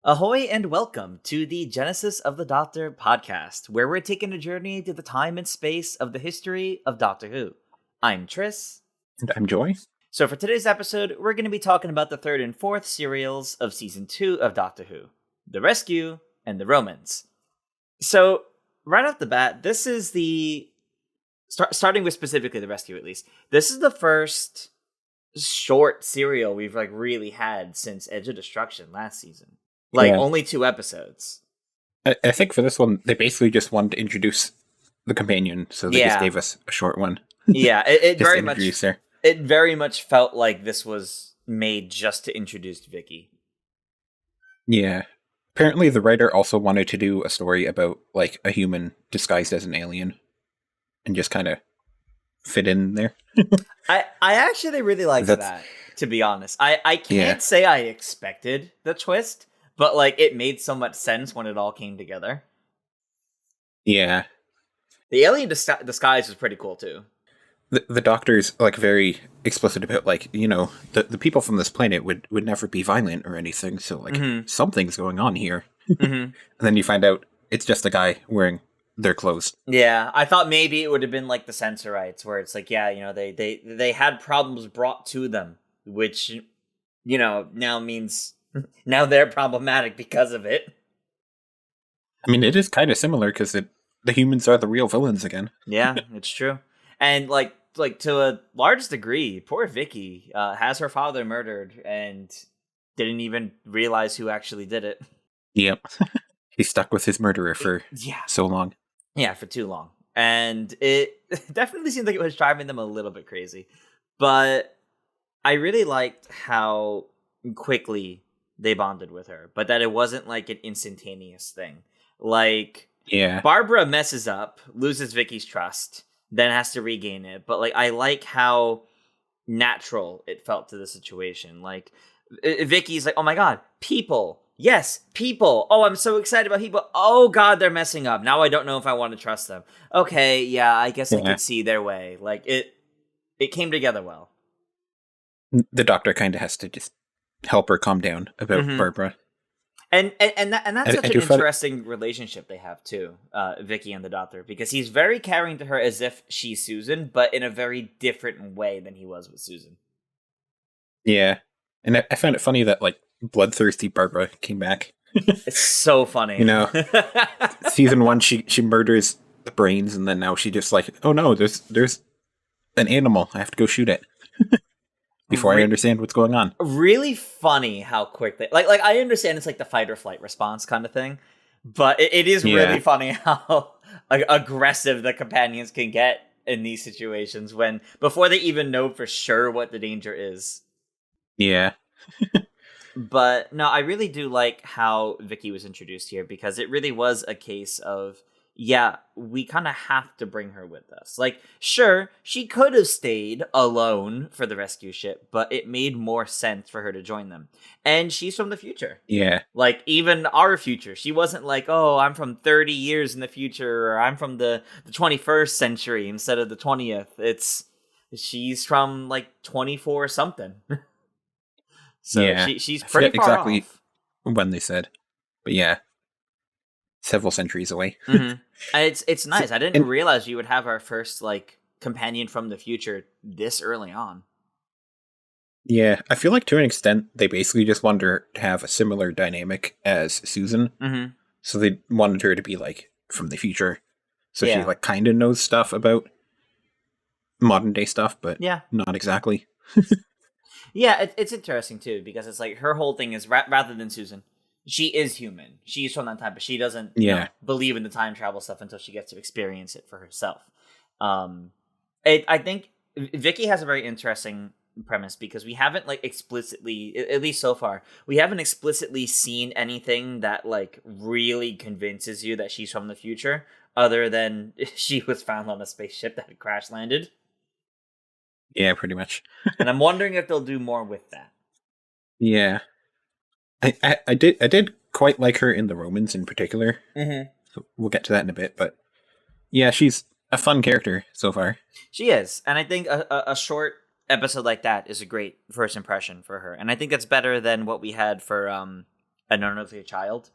Ahoy and welcome to the Genesis of the Doctor podcast, where we're taking a journey to the time and space of the history of Doctor Who. I'm Tris. And I'm Joy. So for today's episode, we're going to be talking about the third and fourth serials of season 2 of Doctor Who, The Rescue and The Romans. So right off the bat, this is starting with specifically The Rescue at least, this is the first short serial we've really had since Edge of Destruction last season. Only 2 episodes. I think for this one, they basically just wanted to introduce the companion, so they just gave us a short one. Yeah, it very much felt like this was made just to introduce Vicky. Yeah. Apparently the writer also wanted to do a story about, a human disguised as an alien, and just kind of fit in there. I actually really liked that, to be honest. I can't say I expected the twist, but, it made so much sense when it all came together. Yeah. The alien disguise was pretty cool, too. The Doctor's, very explicit about, the people from this planet would never be violent or anything, so, something's going on here. And then you find out it's just a guy wearing their clothes. Yeah, I thought maybe it would have been like the Sensorites, where it's they had problems brought to them, which, now means... now they're problematic because of it. I mean, it is kind of similar because the humans are the real villains again. Yeah, it's true. And to a large degree, poor Vicky has her father murdered and didn't even realize who actually did it. Yep. He's stuck with his murderer for so long. Yeah, for too long. And it definitely seemed like it was driving them a little bit crazy. But I really liked how quickly they bonded with her, but that it wasn't an instantaneous thing. Barbara messes up, loses Vicky's trust, then has to regain it. But I like how natural it felt to the situation. Vicky's oh my god, people. Yes, people. Oh, I'm so excited about people. Oh god, they're messing up. Now I don't know if I want to trust them. Okay, yeah, I guess I could see their way. It came together well. The Doctor kind of has to just help her calm down about Barbara. And that's such an interesting relationship they have too, Vicky and the Doctor, because he's very caring to her as if she's Susan, but in a very different way than he was with Susan. Yeah. And I found it funny that bloodthirsty Barbara came back. It's so funny. Season 1 she murders the brains, and then now she just oh no, there's an animal. I have to go shoot it. Before I understand what's going on. Really funny how quick they... I understand it's the fight or flight response kind of thing, but it is really funny how aggressive the companions can get in these situations before they even know for sure what the danger is. Yeah. But no, I really do like how Vicky was introduced here, because it really was a case of, we kind of have to bring her with us. Sure, she could have stayed alone for the rescue ship, but it made more sense for her to join them. And she's from the future. Yeah. Even our future. She wasn't oh, I'm from 30 years in the future, or I'm from the 21st century instead of the 20th. She's from 24 something. So she's pretty far exactly off. When they said. But yeah. Several centuries away. And it's nice. I didn't realize you would have our first companion from the future this early on. Yeah, I feel to an extent they basically just wanted her to have a similar dynamic as Susan. So they wanted her to be from the future, so she kind of knows stuff about modern day stuff, but not exactly. Yeah, it's interesting too, because it's her whole thing is rather than Susan, she is human. She's from that time, but she doesn't believe in the time travel stuff until she gets to experience it for herself. I think Vicky has a very interesting premise, because we haven't explicitly, at least so far, we haven't explicitly seen anything that really convinces you that she's from the future, other than she was found on a spaceship that had crash landed. Yeah, pretty much. And I'm wondering if they'll do more with that. Yeah. I did quite like her in the Romans in particular. So we'll get to that in a bit, but yeah, she's a fun character so far. She is, and I think a short episode like that is a great first impression for her, and I think that's better than what we had for an unearthly child,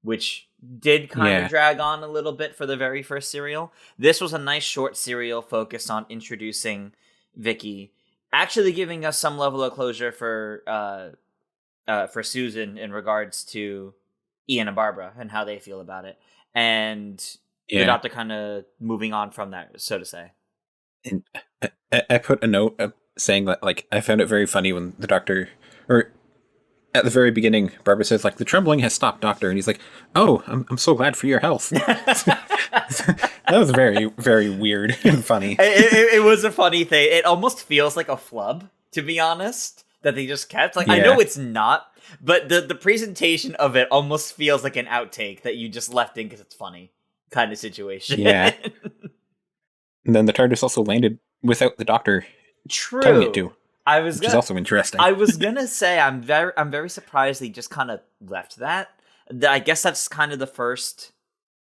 which did kind of drag on a little bit for the very first serial. This was a nice short serial focused on introducing Vicky, actually giving us some level of closure for Susan in regards to Ian and Barbara and how they feel about it, and the doctor kind of moving on from that, so to say. And I put a note saying that, like, I found it very funny when the doctor, or at the very beginning, Barbara says, like, the trembling has stopped, doctor. And he's like, oh, I'm so glad for your health. That was very, very weird and funny. It was a funny thing. It almost feels like a flub, to be honest, that they just kept. Like, I know it's not, but the presentation of it almost feels like an outtake that you just left in because it's funny kind of situation. Yeah. And then the TARDIS also landed without the doctor telling it to. Which is also interesting. I was gonna say I'm very surprised they just kind of left that. I guess that's kind of the first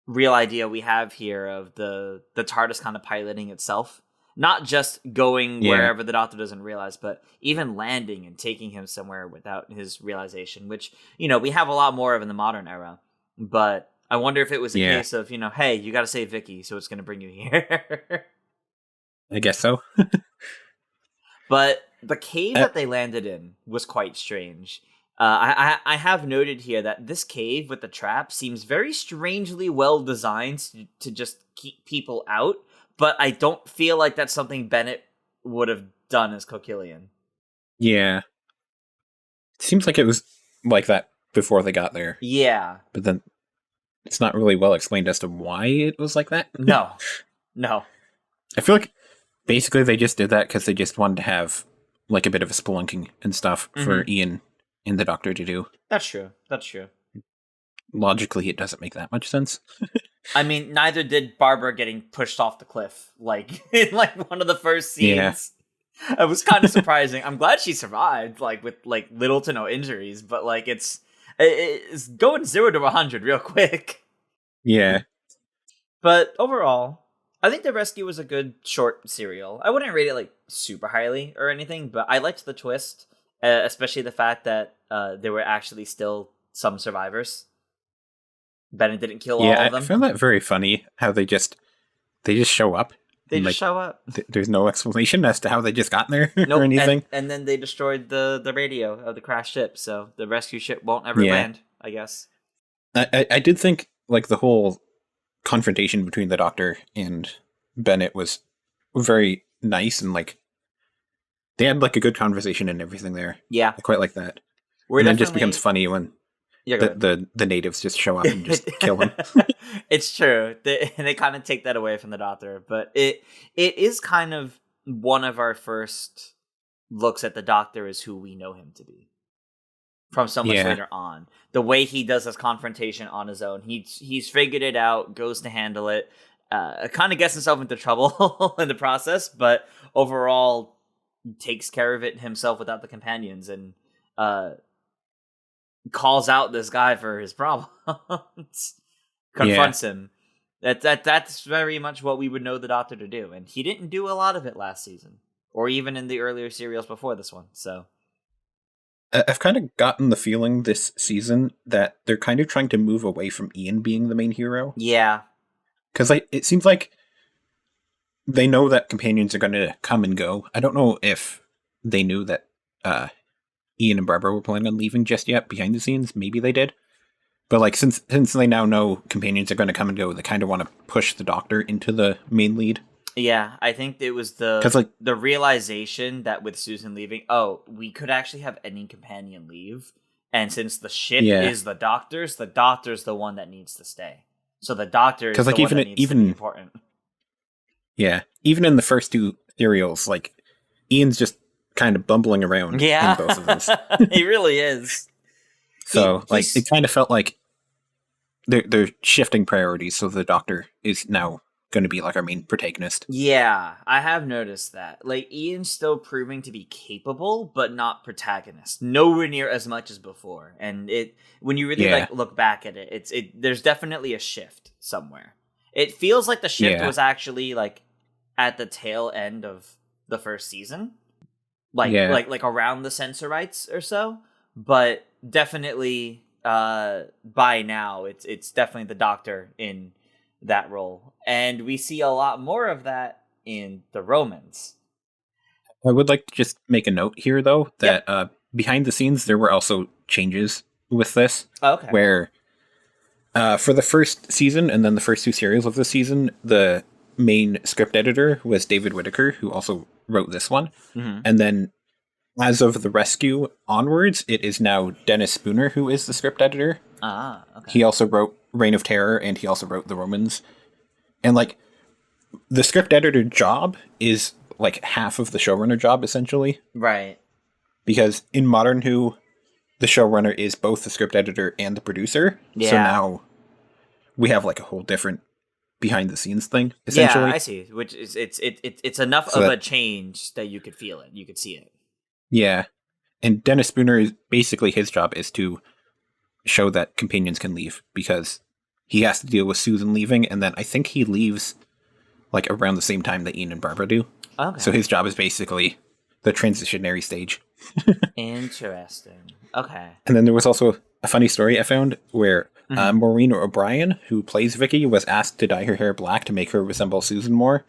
real idea we have here of the TARDIS kind of piloting itself, not just going wherever the doctor doesn't realize, but even landing and taking him somewhere without his realization, which, you know, we have a lot more of in the modern era. But I wonder if it was a case of, you know, hey, you got to save Vicky, so it's going to bring you here. I guess so. But the cave that they landed in was quite strange. I have noted here that this cave with the trap seems very strangely well designed to just keep people out, but I don't feel like that's something Bennett would have done as Kokillian. Yeah. It seems like it was like that before they got there. Yeah. But then it's not really well explained as to why it was like that. No. I feel like basically they just did that because they just wanted to have like a bit of a spelunking and stuff for Ian and the doctor to do. That's true. Logically, it doesn't make that much sense. I mean, neither did Barbara getting pushed off the cliff, like in like one of the first scenes. Yeah. It was kind of surprising. I'm glad she survived, like with like little to no injuries, but like it's going 0 to 100 real quick. Yeah. But overall, I think The Rescue was a good short serial. I wouldn't rate it like super highly or anything, but I liked the twist, especially the fact that there were actually still some survivors. Bennett didn't kill all of them. I found that very funny how they just show up. They just show up. There's no explanation as to how they just got there or anything. And then they destroyed the radio of the crashed ship, so the rescue ship won't ever land, I guess. I did think like the whole confrontation between the doctor and Bennett was very nice, and like they had like a good conversation and everything there. Yeah. I quite like that. And then it just becomes funny when the natives just show up and just kill him. It's true. They kind of take that away from the doctor, but it is kind of one of our first looks at the doctor as who we know him to be. From so much later on. The way he does this confrontation on his own. He's figured it out, goes to handle it, kind of gets himself into trouble in the process, but overall takes care of it himself without the companions, and calls out this guy for his problems. Confronts him. That's very much what we would know the doctor to do, and he didn't do a lot of it last season, or even in the earlier serials before this one, so... I've kind of gotten the feeling this season that they're kind of trying to move away from Ian being the main hero. Yeah. Because it seems like they know that companions are going to come and go. I don't know if they knew that Ian and Barbara were planning on leaving just yet behind the scenes. Maybe they did. But like since they now know companions are going to come and go, they kind of want to push the doctor into the main lead. Yeah, I think it was the realization that with Susan leaving, we could actually have any companion leave. And since the ship is the doctor's the one that needs to stay. So the doctor is the one that needs to be important. Yeah, even in the first two serials, like, Ian's just kind of bumbling around in both of those. He really is. So, it kind of felt like they're shifting priorities, so the doctor is now going to be like our main protagonist. Yeah, I have noticed that. Like, Ian's still proving to be capable, but not protagonist. Nowhere near as much as before. And when you really look back at it, there's definitely a shift somewhere. It feels like the shift was actually like at the tail end of the first season, like around the Sensorites or so. But definitely by now. It's definitely the Doctor in that role, and we see a lot more of that in the Romans. I would like to just make a note here, though, that behind the scenes there were also changes with this. Okay. Where for the first season and then the first two series of the season, the main script editor was David Whitaker, who also wrote this one. Mm-hmm. And then as of The Rescue onwards, it is now Dennis Spooner who is the script editor. Ah, okay. He also wrote Reign of Terror, and he also wrote The Romans. And, like, the script editor job is, like, half of the showrunner job, essentially. Right. Because in Modern Who, the showrunner is both the script editor and the producer. Yeah. So now we have, like, a whole different behind-the-scenes thing, essentially. Yeah, I see. Which is, it's enough so of a change that you could feel it. You could see it. Yeah. And Dennis Spooner, is basically his job is to show that companions can leave, because he has to deal with Susan leaving, and then I think he leaves like around the same time that Ian and Barbara do. Okay. So his job is basically the transitionary stage. Interesting. Okay. And then there was also a funny story I found where Maureen O'Brien, who plays Vicky, was asked to dye her hair black to make her resemble Susan more.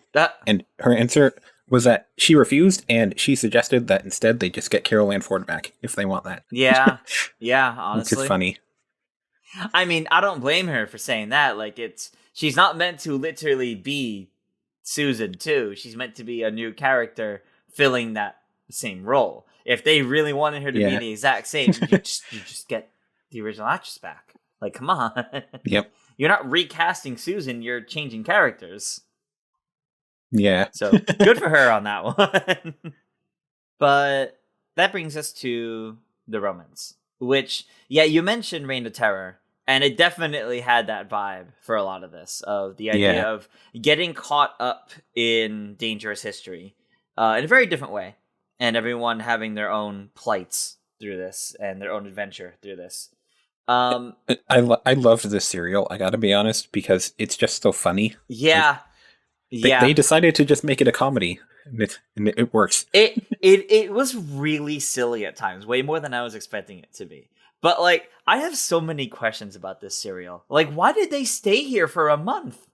And her answer was that she refused, and she suggested that instead they just get Carol Ann Ford back if they want that. Yeah. Yeah, honestly. Which is funny. I mean, I don't blame her for saying that. Like, she's not meant to literally be Susan, too. She's meant to be a new character filling that same role. If they really wanted her to be the exact same, you just get the original actress back. Like, come on. Yep. You're not recasting Susan, you're changing characters. Yeah. So, good for her on that one. But that brings us to the Romans, which, you mentioned Reign of Terror, and it definitely had that vibe for a lot of this, of the idea of getting caught up in dangerous history in a very different way, and everyone having their own plights through this, and their own adventure through this. I loved this serial, I gotta be honest, because it's just so funny. Yeah. They decided to just make it a comedy, and it works. It was really silly at times, way more than I was expecting it to be. But, like, I have so many questions about this serial. Like, why did they stay here for a month?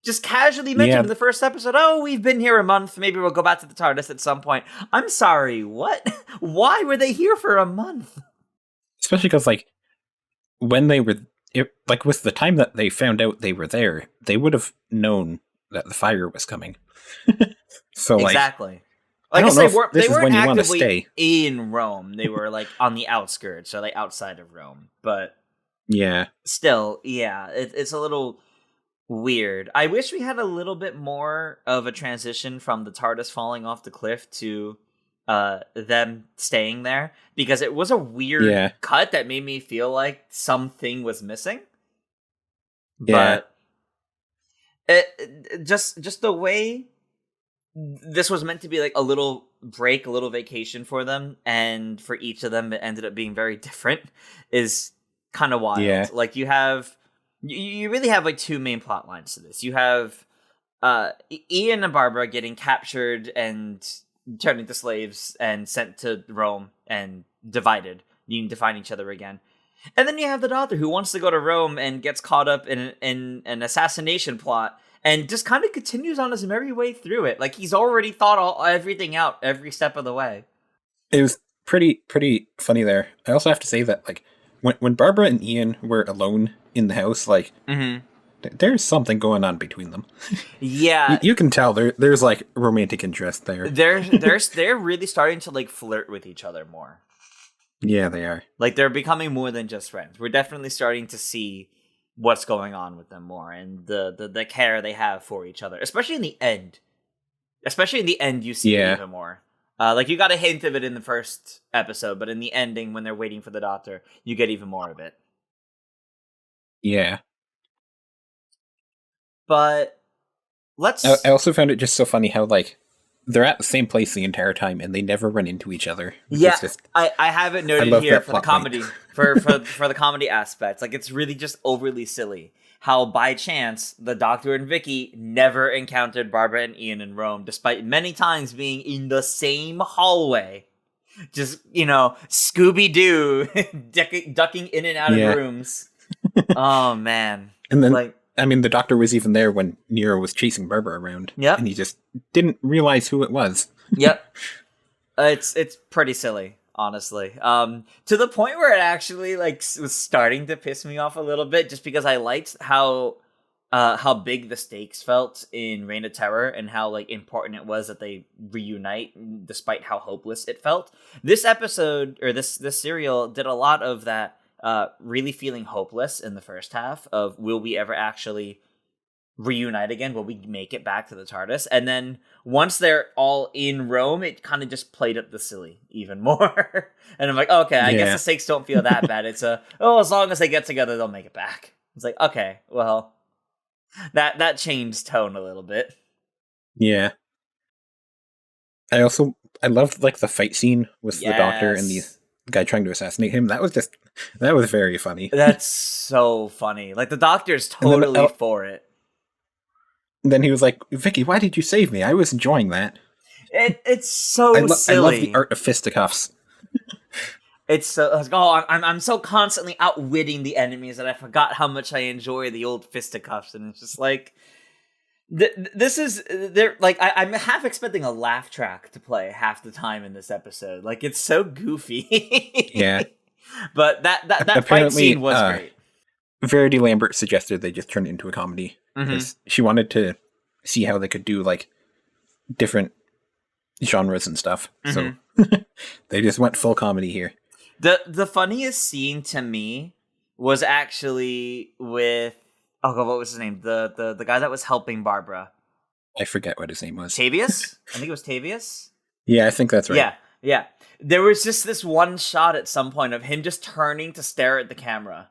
Just casually mentioned in the first episode, oh, we've been here a month, maybe we'll go back to the TARDIS at some point. I'm sorry, what? Why were they here for a month? Especially because, like, when they were, with the time that they found out they were there, they would have known that the fire was coming. So, exactly. Like I guess they weren't actively in Rome. They were like on the outskirts, or like outside of Rome. But still, it's a little weird. I wish we had a little bit more of a transition from the TARDIS falling off the cliff to them staying there, because it was a weird cut that made me feel like something was missing. Yeah. But just the way this was meant to be like a little break, a little vacation for them, and for each of them it ended up being very different, is kind of wild. Yeah. Like you really have like two main plot lines to this. You have Ian and Barbara getting captured and turned into slaves and sent to Rome and divided, needing to find each other again. And then you have the Doctor, who wants to go to Rome and gets caught up in an assassination plot, and just kind of continues on his merry way through it. Like, he's already thought everything out every step of the way. It was pretty funny there. I also have to say that, like, when Barbara and Ian were alone in the house, like, there's something going on between them. Yeah. You can tell there's, like, romantic interest there. They're really starting to, like, flirt with each other more. Yeah, they are. Like, they're becoming more than just friends. We're definitely starting to see what's going on with them more, and the care they have for each other, especially in the end. You see it even more. Like, you got a hint of it in the first episode, but in the ending, when they're waiting for the Doctor, you get even more of it. Yeah. But I also found it just so funny how, like, they're at the same place the entire time, and they never run into each other. Yeah, I have it noted here for the comedy, for the comedy aspects. Like, it's really just overly silly how, by chance, the Doctor and Vicky never encountered Barbara and Ian in Rome, despite many times being in the same hallway. just, Scooby-Doo ducking in and out of rooms. Oh, man. And then, the Doctor was even there when Nero was chasing Barbara around. Yep. And he just didn't realize who it was. Yep. It's pretty silly, honestly. To the point where it actually, was starting to piss me off a little bit, just because I liked how big the stakes felt in Reign of Terror and how important it was that they reunite despite how hopeless it felt. This episode, or this serial, did a lot of that, really feeling hopeless in the first half of, will we ever actually reunite again? Will we make it back to the TARDIS? And then once they're all in Rome, it kind of just played up the silly even more. And I'm like, okay, I guess the stakes don't feel that bad. It's as long as they get together, they'll make it back. It's like, okay, well, that changed tone a little bit. Yeah. I loved the fight scene with the Doctor and the guy trying to assassinate him. That was very funny. That's so funny. The Doctor's totally for it. Then he was like, Vicky, why did you save me? I was enjoying that. It's so silly. I love the art of fisticuffs. It's so, I'm so constantly outwitting the enemies that I forgot how much I enjoy the old fisticuffs. And it's just this is, I'm half expecting a laugh track to play half the time in this episode. It's so goofy. Yeah. But that fight scene was great. Verity Lambert suggested they just turn it into a comedy. Because she wanted to see how they could do different genres and stuff. So they just went full comedy here. The funniest scene to me was actually with what was his name? The guy that was helping Barbara. I forget what his name was. Tavius? I think it was Tavius. Yeah, I think that's right. Yeah. There was just this one shot at some point of him just turning to stare at the camera.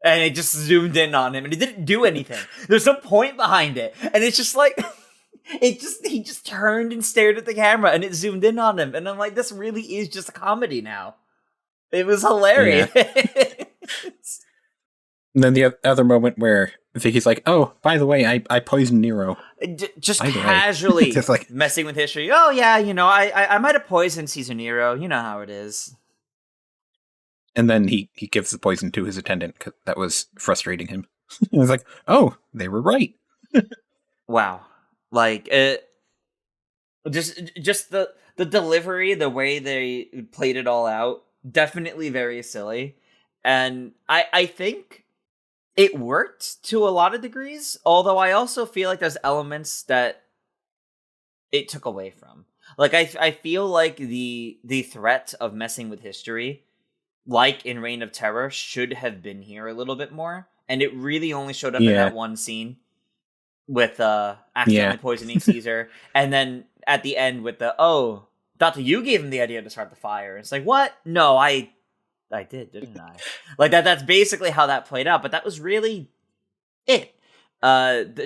And it just zoomed in on him, and it didn't do anything. There's no point behind it, and it's just he just turned and stared at the camera, and it zoomed in on him, and I'm like, this really is just a comedy now. It was hilarious. Yeah. And then the other moment where Vicky's like, "Oh, by the way, I poisoned Nero." Just casually just messing with history. Oh yeah, I might have poisoned Caesar Nero. You know how it is. And then he gives the poison to his attendant. Cause that was frustrating him. He was like, oh, they were right. Wow. Just the delivery, the way they played it all out, definitely very silly. And I think it worked to a lot of degrees, although I also feel like there's elements that it took away from. I feel like the threat of messing with history, like in Reign of Terror, should have been here a little bit more. And it really only showed up in that one scene with accidentally poisoning Caesar. And then at the end with Doctor, you gave him the idea to start the fire. It's like, what? No, I did, didn't I? That's basically how that played out. But that was really it.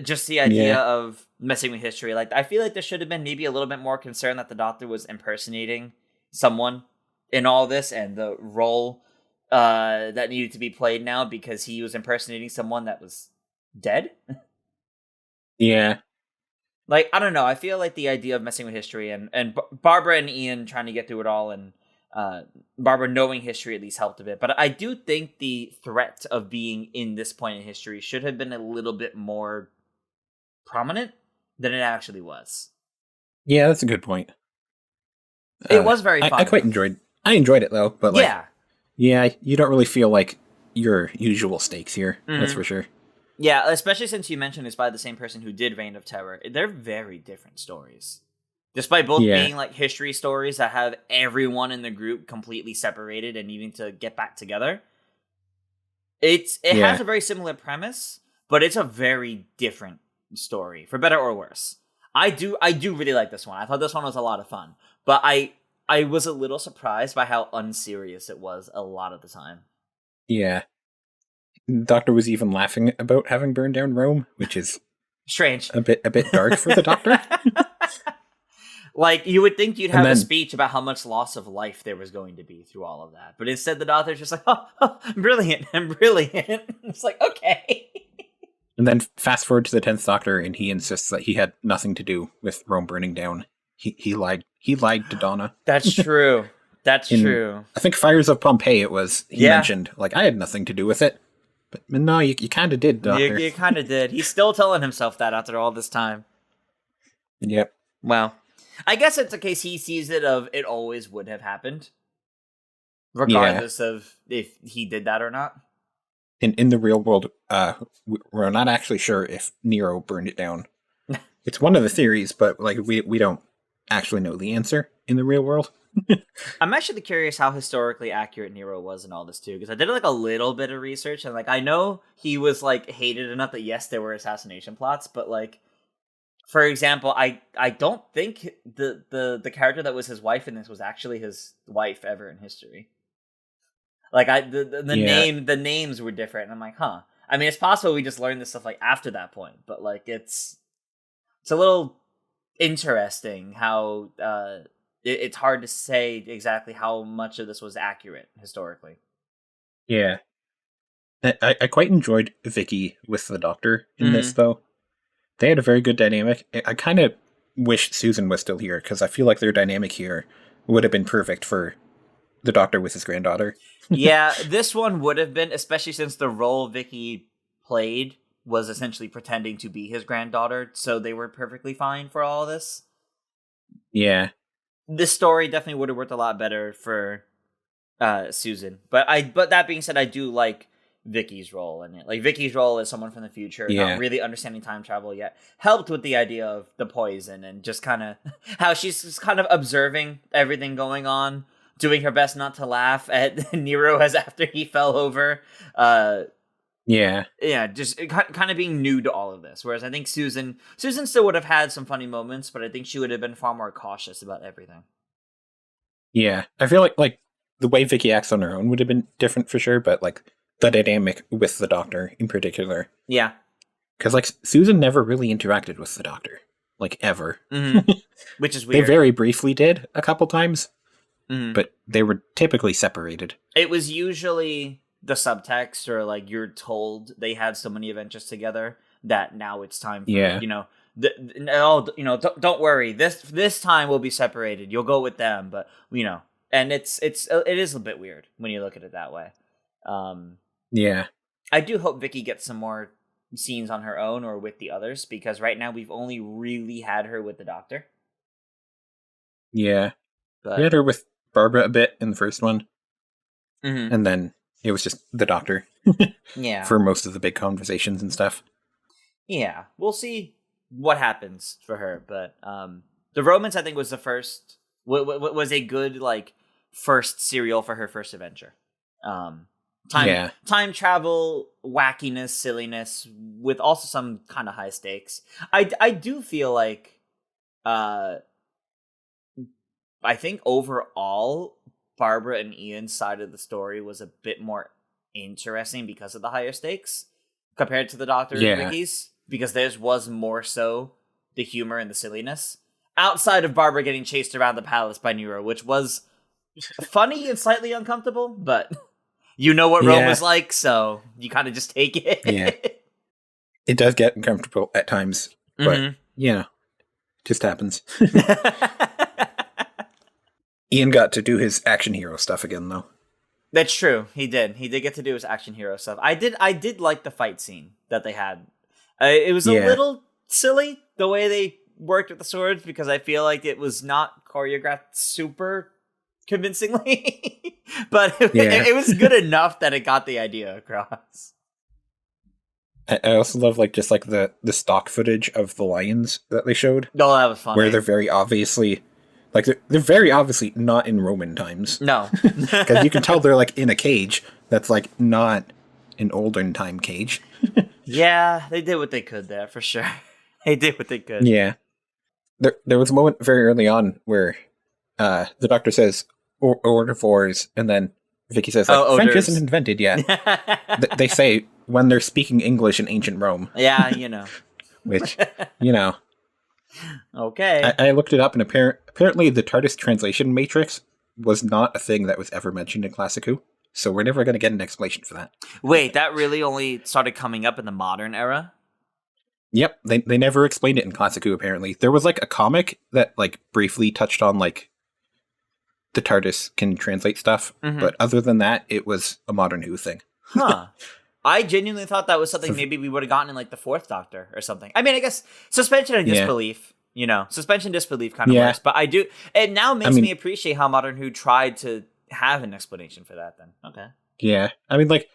Just the idea of messing with history. I feel like there should have been maybe a little bit more concern that the Doctor was impersonating someone in all this, and the role that needed to be played now because he was impersonating someone that was dead. Yeah. I don't know. I feel like the idea of messing with history and Barbara and Ian trying to get through it all, and Barbara knowing history at least helped a bit. But I do think the threat of being in this point in history should have been a little bit more prominent than it actually was. Yeah, that's a good point. It was very fun. I enjoyed it though, but yeah, you don't really feel like your usual stakes here. That's for sure. Yeah, especially since you mentioned it's by the same person who did Reign of Terror. They're very different stories. Despite both being history stories that have everyone in the group completely separated and needing to get back together. It has a very similar premise, but it's a very different story, for better or worse. I do really like this one. I thought this one was a lot of fun. But I was a little surprised by how unserious it was a lot of the time. Yeah. The Doctor was even laughing about having burned down Rome, which is strange. A bit dark for the Doctor. You would think you'd have a speech about how much loss of life there was going to be through all of that. But instead the Doctor's just like, oh brilliant, I'm brilliant. It's like, okay. And then fast forward to the 10th Doctor, and he insists that he had nothing to do with Rome burning down. He lied. He lied to Donna. That's true. That's true. I think Fires of Pompeii, he mentioned, like, I had nothing to do with it. But no, you kind of did, Doctor. You kind of did. He's still telling himself that after all this time. Yep. Well, I guess it's a case he sees it of it always would have happened. Regardless of if he did that or not. In the real world, we're not actually sure if Nero burned it down. It's one of the theories, but like we don't actually know the answer in the real world. I'm actually curious how historically accurate Nero was in all this too, because I did like a little bit of research, and like I know he was like hated enough that yes, there were assassination plots, but like for example, I don't think the character that was his wife in this was actually his wife ever in history. Like the names were different, and I'm like, huh. I mean, it's possible we just learned this stuff like after that point, but like it's a little interesting how it's hard to say exactly how much of this was accurate historically. Yeah, I quite enjoyed Vicky with the Doctor in this though. They had a very good dynamic. I kind of wish Susan was still here because I feel like their dynamic here would have been perfect for the Doctor with his granddaughter. Yeah, this one would have been, especially since the role Vicky played was essentially pretending to be his granddaughter, so they were perfectly fine for all this. Yeah. This story definitely would have worked a lot better for Susan. But that being said, I do like Vicky's role in it. Like, Vicky's role as someone from the future, not really understanding time travel yet, helped with the idea of the poison and just kind of how she's just kind of observing everything going on, doing her best not to laugh at Nero as after he fell over. Yeah, just kind of being new to all of this. Whereas I think Susan still would have had some funny moments, but I think she would have been far more cautious about everything. Yeah, I feel like the way Vicky acts on her own would have been different for sure, but like the dynamic with the Doctor in particular. Yeah. Because like Susan never really interacted with the Doctor, like ever. Mm-hmm. Which is weird. They very briefly did a couple times. But they were typically separated. It was usually the subtext, or like you're told they had so many adventures together that now it's time for, don't worry. This time we'll be separated. You'll go with them, but and it is a bit weird when you look at it that way. Yeah. I do hope Vicky gets some more scenes on her own or with the others, because right now we've only really had her with the Doctor. Yeah. But we had her with Barbara a bit in the first one. And then it was just the Doctor. Yeah. For most of the big conversations and stuff. Yeah. We'll see what happens for her. But the Romans, I think, was the first... was a good, like, first serial for her first adventure. Time travel, wackiness, silliness, with also some kind of high stakes. I do feel like... I think overall, Barbara and Ian's side of the story was a bit more interesting because of the higher stakes compared to the Doctor and Vicky's, because theirs was more so the humor and the silliness. Outside of Barbara getting chased around the palace by Nero, which was funny and slightly uncomfortable, but you know what Rome was like, so you kind of just take it. Yeah. It does get uncomfortable at times, but, just happens. Ian got to do his action hero stuff again, though. That's true. He did. He did get to do his action hero stuff. I did like the fight scene that they had. It was a little silly the way they worked with the swords, because I feel like it was not choreographed super convincingly. But it was good enough that it got the idea across. I also love the stock footage of the lions that they showed. Oh, that was funny. Where they're very obviously... Like, they're very obviously not in Roman times. No. Because you can tell they're, like, in a cage that's, like, not an olden time cage. Yeah, they did what they could there, for sure. They did what they could. Yeah. There was a moment very early on where the Doctor says, "Odors," and then Vicky says, like, French isn't invented yet. They say when they're speaking English in ancient Rome. Yeah, Which, Okay. I looked it up, and apparently the TARDIS translation matrix was not a thing that was ever mentioned in Classic Who, so we're never going to get an explanation for that. Wait, that really only started coming up in the modern era? Yep, they never explained it in Classic Who, apparently. There was, like, a comic that, like, briefly touched on, like, the TARDIS can translate stuff, but other than that, it was a Modern Who thing. Huh. I genuinely thought that was something maybe we would have gotten in like the Fourth Doctor or something. I mean, I guess suspension of disbelief, suspension disbelief kind of works. But it now makes me appreciate how Modern Who tried to have an explanation for that then. Okay. Yeah. I mean, like,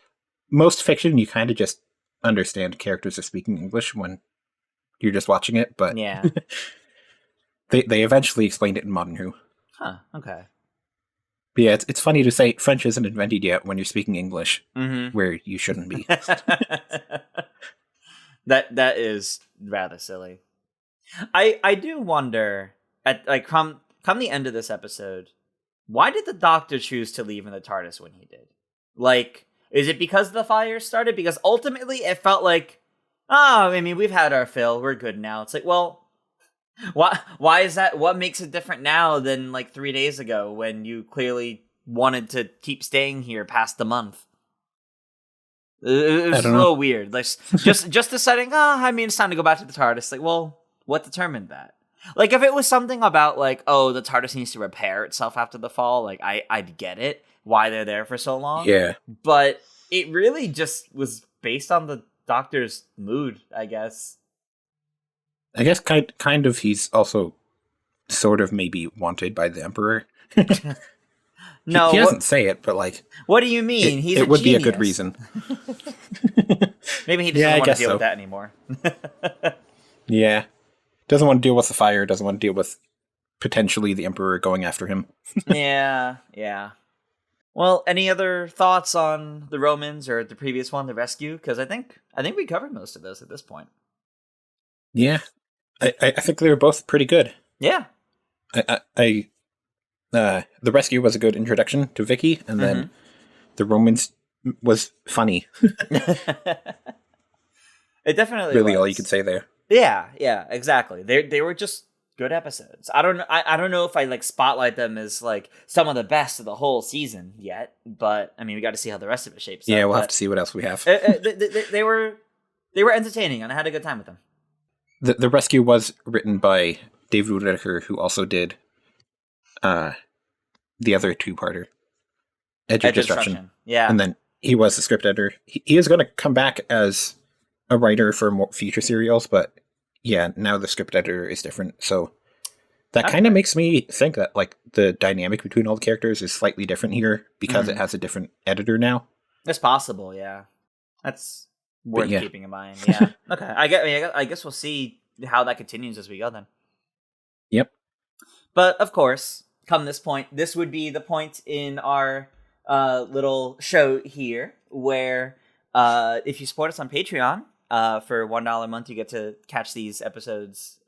most fiction, you kind of just understand characters are speaking English when you're just watching it, but yeah. they eventually explained it in Modern Who. Huh, okay. But yeah, it's funny to say French isn't invented yet when you're speaking English, where you shouldn't be. That is rather silly. I do wonder, come the end of this episode, why did the Doctor choose to leave in the TARDIS when he did? Like, is it because the fire started? Because ultimately it felt like, we've had our fill, we're good now. It's like, well, why is that? What makes it different now than like 3 days ago when you clearly wanted to keep staying here past the month? It was a little weird. Like, just deciding, it's time to go back to the TARDIS. Like, well, what determined that? Like, if it was something about like, the TARDIS needs to repair itself after the fall, like I'd get it, why they're there for so long. Yeah. But it really just was based on the Doctor's mood, I guess. I guess kind of he's also sort of maybe wanted by the Emperor. No, he doesn't say it, but like, what do you mean? It would genius. Be a good reason. Maybe he doesn't want to deal with that anymore. Yeah, doesn't want to deal with the fire. Doesn't want to deal with potentially the Emperor going after him. Yeah. Well, any other thoughts on the Romans or the previous one, the Rescue? Because I think we covered most of those at this point. Yeah, I think they were both pretty good. Yeah. The Rescue was a good introduction to Vicky, and then the Romans was funny. It definitely really was. All you could say there. Yeah, exactly. They were just good episodes. I don't know if I like spotlight them as like some of the best of the whole season yet, but I mean we got to see how the rest of it shapes up. Yeah, we'll have to see what else we have. They were entertaining, and I had a good time with them. The Rescue was written by David Whittaker, who also did the other two-parter, Edge of Destruction. Yeah. And then he was the script editor. He is going to come back as a writer for more future serials, but yeah, now the script editor is different. So that kind of makes me think that like the dynamic between all the characters is slightly different here because it has a different editor now. It's possible, yeah. That's worth keeping in mind. Yeah. Okay. I guess we'll see how that continues as we go then. Yep. But of course, come this point, this would be the point in our little show here where if you support us on Patreon for $1 a month, you get to catch these episodes,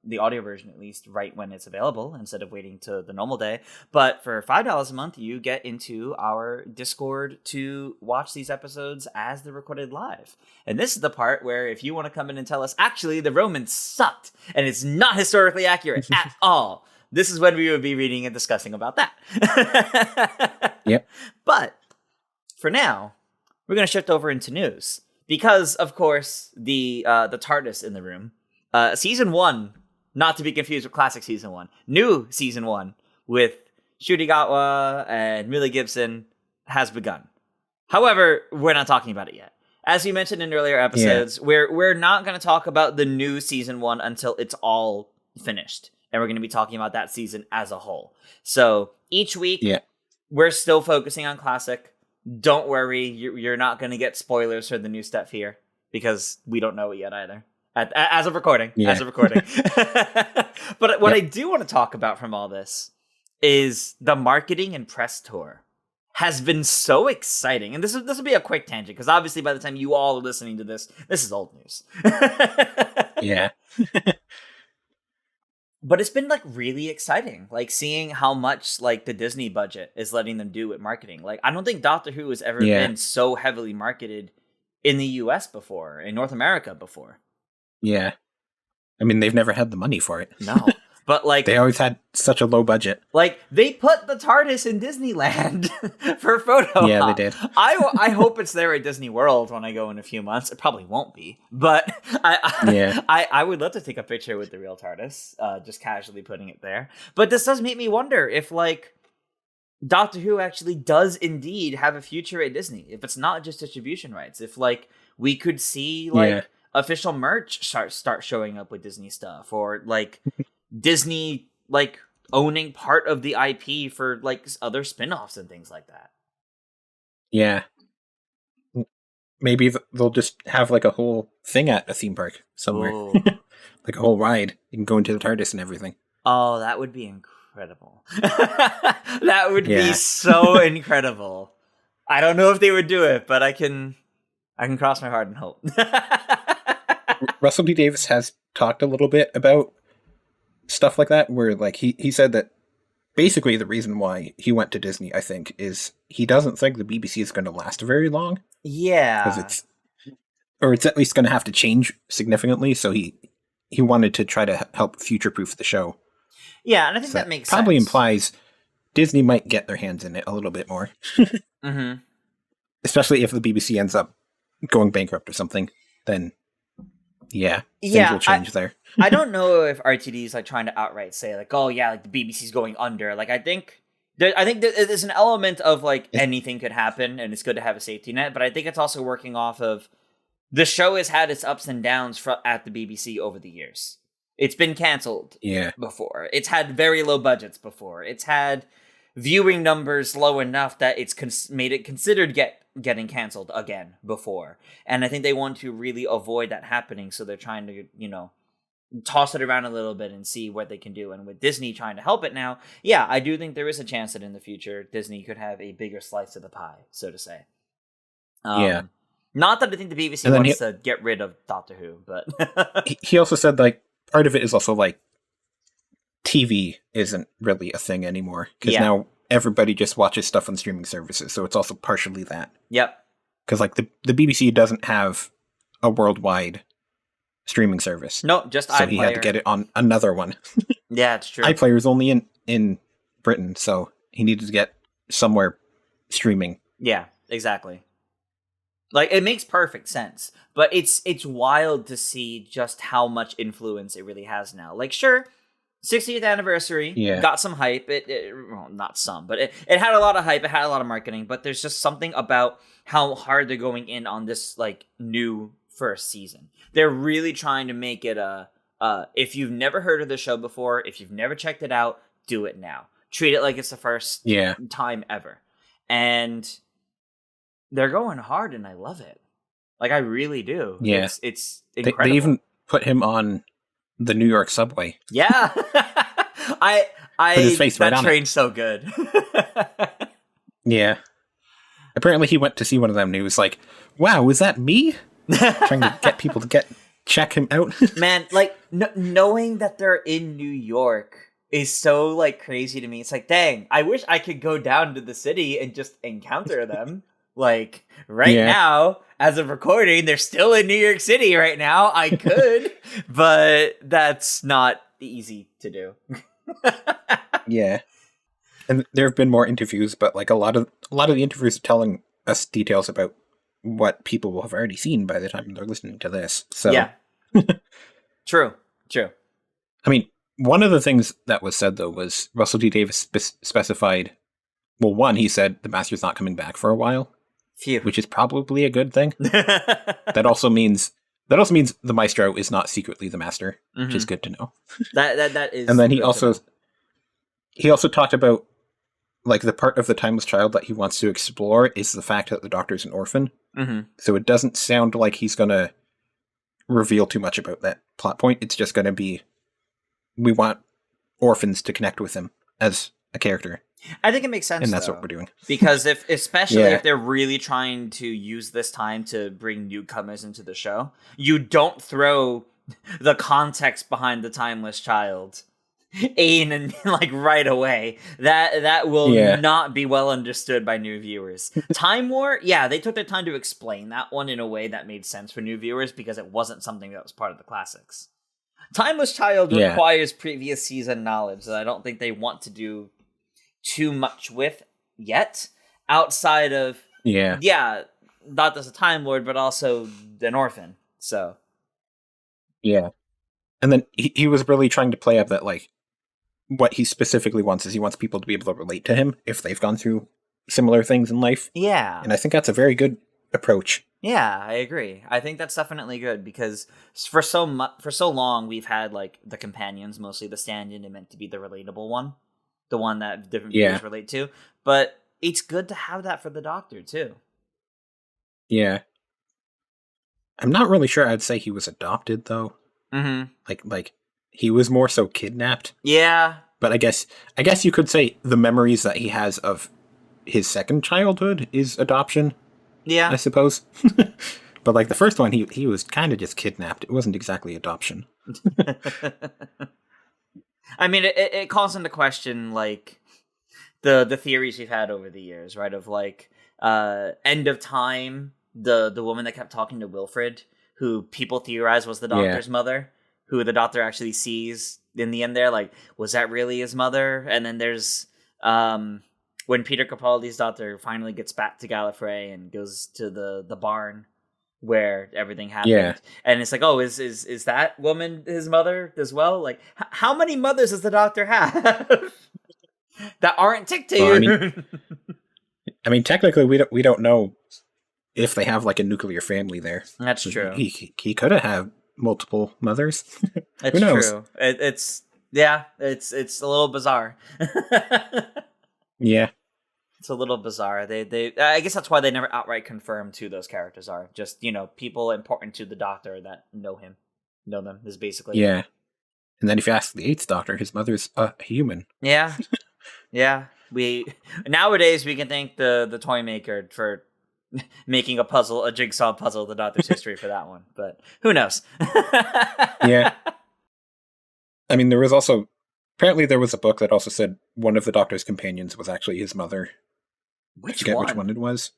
the audio version at least, right when it's available instead of waiting to the normal day. But for $5 a month, you get into our Discord to watch these episodes as they're recorded live. And this is the part where if you want to come in and tell us, actually, the Romans sucked and it's not historically accurate at all, this is when we would be reading and discussing about that. Yep. But for now, we're going to shift over into news because, of course, the TARDIS in the room, season 1, not to be confused with classic season 1, new season 1 with Ncuti Gatwa and Millie Gibson has begun. However, we're not talking about it yet. As we mentioned in earlier episodes, we're not going to talk about the new season 1 until it's all finished. And we're going to be talking about that season as a whole. So each week, we're still focusing on classic. Don't worry, you're not going to get spoilers for the new stuff here because we don't know it yet either. As of recording. But what I do want to talk about from all this is the marketing and press tour has been so exciting. And this will be a quick tangent because obviously by the time you all are listening to this is old news. Yeah. But it's been like really exciting, like seeing how much like the Disney budget is letting them do with marketing. Like I don't think Doctor Who has ever been so heavily marketed in the US before, in North America before. Yeah. I mean, they've never had the money for it. No. But like they always had such a low budget. Like they put the TARDIS in Disneyland for photo. Yeah, they did. I hope it's there at Disney World when I go in a few months. It probably won't be, but I would love to take a picture with the real TARDIS, just casually putting it there. But this does make me wonder if like Doctor Who actually does indeed have a future at Disney. If it's not just distribution rights, if like we could see like official merch start showing up with Disney stuff, or like Disney like owning part of the IP for like other spin-offs and things like that. Yeah. Maybe they'll just have like a whole thing at a theme park somewhere. Like a whole ride. You can go into the TARDIS and everything. Oh, that would be incredible. That would be so incredible. I don't know if they would do it, but I can cross my heart and hope. Russell T Davies has talked a little bit about stuff like that, where like he said that basically the reason why he went to Disney, I think, is he doesn't think the BBC is going to last very long. Yeah. Because it's at least going to have to change significantly, so he wanted to try to help future-proof the show. Yeah, and I think that makes probably sense. Implies Disney might get their hands in it a little bit more. Mm-hmm. Especially if the BBC ends up going bankrupt or something, then things will change there. I don't know if RTD is like trying to outright say like, oh yeah, like the BBC's going under. Like I think there's an element of like anything could happen, and it's good to have a safety net. But I think it's also working off of the show has had its ups and downs at the BBC over the years. It's been canceled before. It's had very low budgets before. It's had viewing numbers low enough that it's made it considered getting canceled again before. And I think they want to really avoid that happening, so they're trying to, toss it around a little bit and see what they can do. And with Disney trying to help it now, I do think there is a chance that in the future Disney could have a bigger slice of the pie, so to say. Not that I think the BBC wants to get rid of Doctor Who, but he also said like part of it is also like TV isn't really a thing anymore, because now everybody just watches stuff on streaming services, so it's also partially that. Yep. Because like the BBC doesn't have a worldwide streaming service. No, just so iPlayer. He had to get it on another one. Yeah, it's true. iPlayer is only in Britain, so he needed to get somewhere streaming. Yeah, exactly. Like, it makes perfect sense, but it's wild to see just how much influence it really has now. Like, sure, 60th anniversary, got some hype. Well, not some, but it had a lot of hype. It had a lot of marketing, but there's just something about how hard they're going in on this, like, new first season. They're really trying to make it if you've never heard of the show before, if you've never checked it out, do it now. Treat it like it's the first time ever. And they're going hard, and I love it. Like, I really do. Yeah. It's incredible. They even put him on the New York subway. Yeah. I put his face that train's so good. Yeah. Apparently he went to see one of them and he was like, wow, was that me? Trying to get people to check him out. Man, like, knowing that they're in New York is so, like, crazy to me. It's like, dang, I wish I could go down to the city and just encounter them. Like, right now, as of recording, they're still in New York City right now. I could, but that's not easy to do. Yeah. And there have been more interviews, but like a lot of the interviews are telling us details about what people will have already seen by the time they're listening to this. So yeah. True. I mean, one of the things that was said though was Russell T Davies specified, well, one, he said the Master's not coming back for a while. Phew. Which is probably a good thing. That also means the Maestro is not secretly the Master, which is good to know. That is. And then he also talked about like the part of the Timeless Child that he wants to explore is the fact that the Doctor's an orphan. Mm-hmm. So it doesn't sound like he's going to reveal too much about that plot point. It's just going to be, we want orphans to connect with him as a character. I think it makes sense, and that's what we're doing. Because especially if they're really trying to use this time to bring newcomers into the show, you don't throw the context behind the Timeless Child in and like right away. That will not be well understood by new viewers. Time War, they took their time to explain that one in a way that made sense for new viewers because it wasn't something that was part of the classics. Timeless Child requires previous season knowledge that I don't think they want to do too much with yet, outside of not just a Time Lord, but also an orphan. So and then he was really trying to play up that like what he specifically wants is he wants people to be able to relate to him if they've gone through similar things in life. Yeah. And I think that's a very good approach. Yeah, I agree. I think that's definitely good because for so long we've had like the companions, mostly the stand-in, and meant to be the relatable one, the one that different viewers relate to. But it's good to have that for the Doctor too. Yeah, I'm not really sure. I'd say he was adopted though. Mm-hmm. Like he was more so kidnapped. Yeah, but I guess you could say the memories that he has of his second childhood is adoption. Yeah, I suppose. But like the first one, he was kind of just kidnapped. It wasn't exactly adoption. I mean, it calls into question like the theories we've had over the years, right? Of like end of time, the woman that kept talking to Wilfred, who people theorize was the Doctor's mother, who the Doctor actually sees in the end there. Like, was that really his mother? And then there's when Peter Capaldi's Doctor finally gets back to Gallifrey and goes to the barn where everything happened, and it's like, oh, is that woman his mother as well? Like, how many mothers does the Doctor have that aren't Tictu? Well, I mean, technically, we don't know if they have like a nuclear family there. That's true. He could have had multiple mothers. It's true. It's a little bizarre. Yeah. It's a little bizarre. They I guess that's why they never outright confirmed who those characters are. Just, people important to the Doctor that know them is basically. Yeah. And then if you ask the 8th Doctor, his mother's a human. Yeah. Yeah. Nowadays we can thank the toy maker for making a jigsaw puzzle, the Doctor's history for that one. But who knows? Yeah. I mean, apparently there was a book that also said one of the Doctor's companions was actually his mother. I forget which one it was.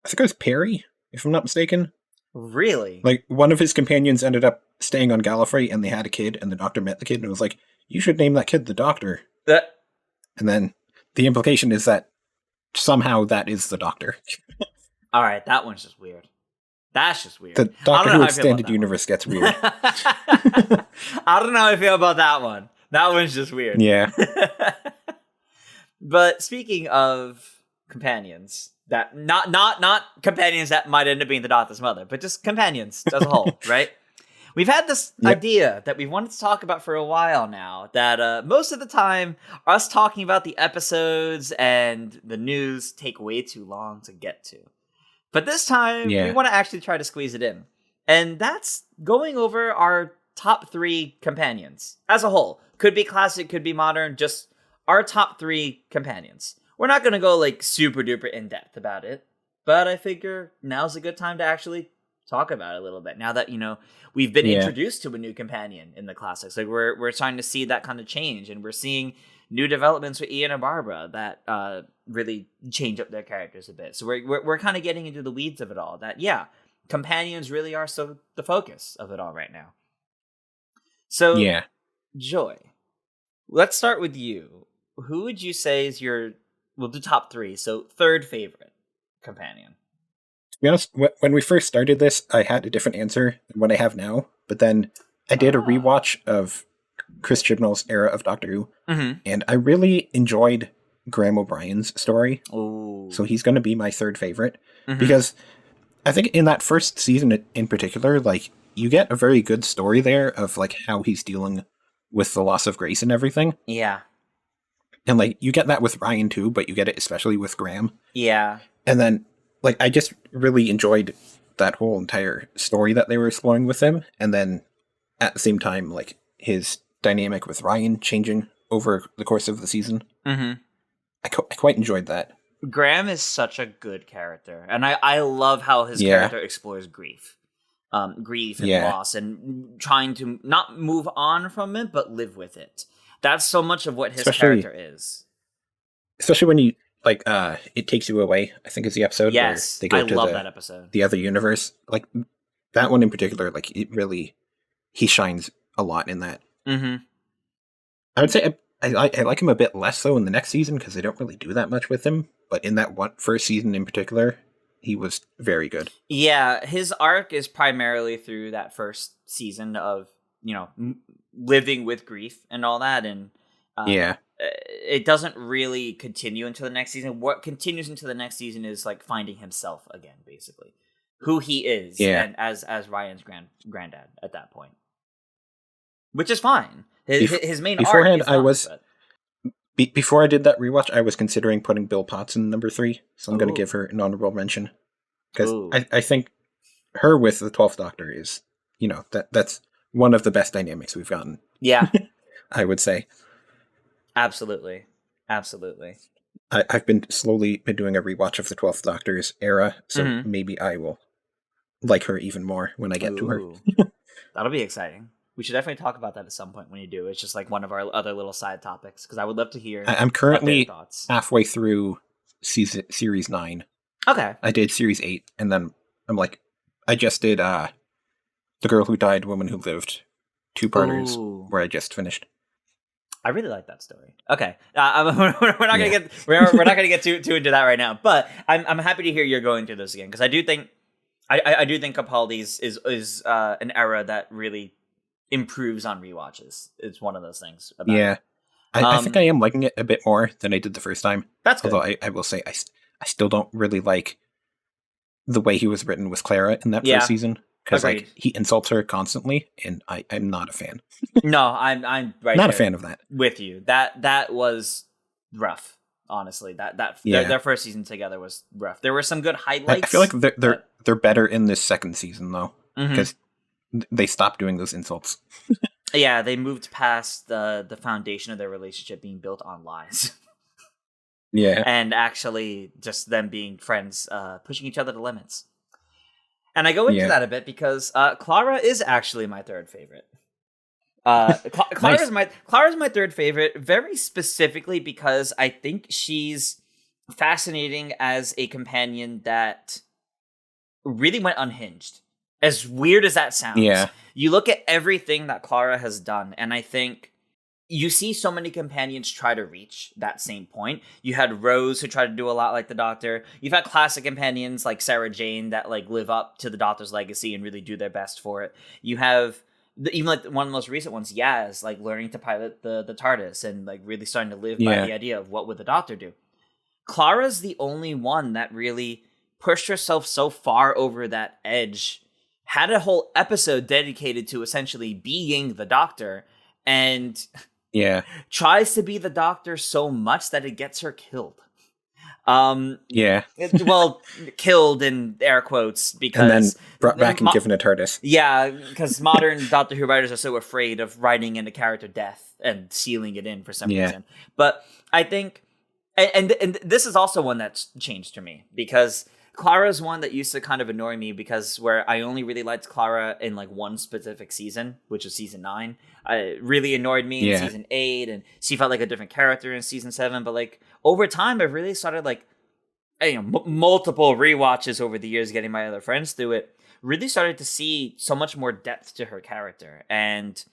I think it was Perry, if I'm not mistaken. Really? Like, one of his companions ended up staying on Gallifrey, and they had a kid, and the Doctor met the kid, and was like, you should name that kid the Doctor. And then the implication is that somehow that is the Doctor. All right, that one's just weird. That's just weird. The Doctor Who Extended Universe gets weird. I don't know how I feel about that one. That one's just weird. Yeah. But speaking of companions, that not companions that might end up being the Doctor's mother, but just companions as a whole, right? We've had this idea that we've wanted to talk about for a while now, that most of the time, us talking about the episodes and the news take way too long to get to. But this time, we want to actually try to squeeze it in. And that's going over our top 3 companions as a whole. Could be classic, could be modern, just our top 3 companions. We're not going to go like super duper in depth about it, but I figure now's a good time to actually talk about it a little bit. Now that, we've been introduced to a new companion in the classics. Like we're trying to see that kind of change, and we're seeing new developments with Ian and Barbara that really change up their characters a bit. So we're kind of getting into the weeds of it all. That companions really are so the focus of it all right now. So Joy, let's start with you. Who would you say is we'll do top 3, so third favorite companion? To be honest, when we first started this, I had a different answer than what I have now, but then I did a rewatch of Chris Chibnall's era of Doctor Who, and I really enjoyed Graham O'Brien's story. Ooh. So he's going to be my third favorite, because I think in that first season in particular, like, you get a very good story there of like how he's dealing with the loss of Grace and everything. Yeah. And like you get that with Ryan too, but you get it especially with Graham. Yeah. And then like I just really enjoyed that whole entire story that they were exploring with him. And then at the same time, like his dynamic with Ryan changing over the course of the season. I quite enjoyed that. Graham is such a good character, and I love how his character explores grief. Grief and loss, and trying to not move on from it, but live with it. That's so much of what his character is. Especially when you, like, It Takes You Away, I think is the episode. Yes, where they go I to love that episode. The other universe. Like, that one in particular, like, it really, he shines a lot in that. I would say I like him a bit less, though, in the next season, because they don't really do that much with him. But in that first season in particular, he was very good. Yeah, his arc is primarily through that first season of, living with grief and all that. And It doesn't really continue into the next season. What continues into the next season is like finding himself again, basically, who he is, and as Ryan's granddad at that point, which is fine. His main beforehand, arc before I did that rewatch, I was considering putting Bill Potts in number 3, so I'm going to give her an honorable mention because I think her with the 12th Doctor is, that's one of the best dynamics we've gotten. Yeah, I would say. Absolutely. I've been doing a rewatch of the 12th Doctor's era, so maybe I will like her even more when I get to her. That'll be exciting. We should definitely talk about that at some point when you do. It's just like one of our other little side topics, because I would love to hear. I'm currently halfway through series 9. Okay. I did series 8, and then I'm like, I just did The Girl Who Died, Woman Who Lived, 2-parters, where I just finished. I really like that story. Okay, we're not gonna get too into that right now. But I'm happy to hear you're going through this again, because I do think Capaldi's is an era that really improves on rewatches. It's one of those things. I think I am liking it a bit more than I did the first time. That's good. Although I will say I still don't really like the way he was written with Clara in that first season. Because he insults her constantly, and I'm not a fan. No, I'm right. Not a fan of that. With you. That was rough. Honestly, their first season together was rough. There were some good highlights. I feel like they're better in this second season though, because they stopped doing those insults. Yeah, they moved past the foundation of their relationship being built on lies. Yeah, and actually just them being friends, pushing each other to limits. And I go into that a bit because Clara is actually my third favorite. Clara's my third favorite, very specifically because I think she's fascinating as a companion that really went unhinged. As weird as that sounds, you look at everything that Clara has done, and I think you see so many companions try to reach that same point. You had Rose, who tried to do a lot like the Doctor. You've had classic companions like Sarah Jane that like live up to the Doctor's legacy and really do their best for it. You have even like one of the most recent ones, Yaz, like learning to pilot the TARDIS and like really starting to live by the idea of what would the Doctor do. Clara's the only one that really pushed herself so far over that edge, had a whole episode dedicated to essentially being the Doctor, and tries to be the Doctor so much that it gets her killed. Well, killed in air quotes, because and then brought back and given a TARDIS. Yeah, because modern Doctor Who writers are so afraid of writing in a character death and sealing it in for some reason. But I think, and this is also one that's changed for me, because Clara's one that used to kind of annoy me, because where I only really liked Clara in like one specific season, which was season 9. It really annoyed me in season 8, and she felt like a different character in season 7. But like over time, I've really started like, multiple rewatches over the years, getting my other friends through it, really started to see so much more depth to her character, and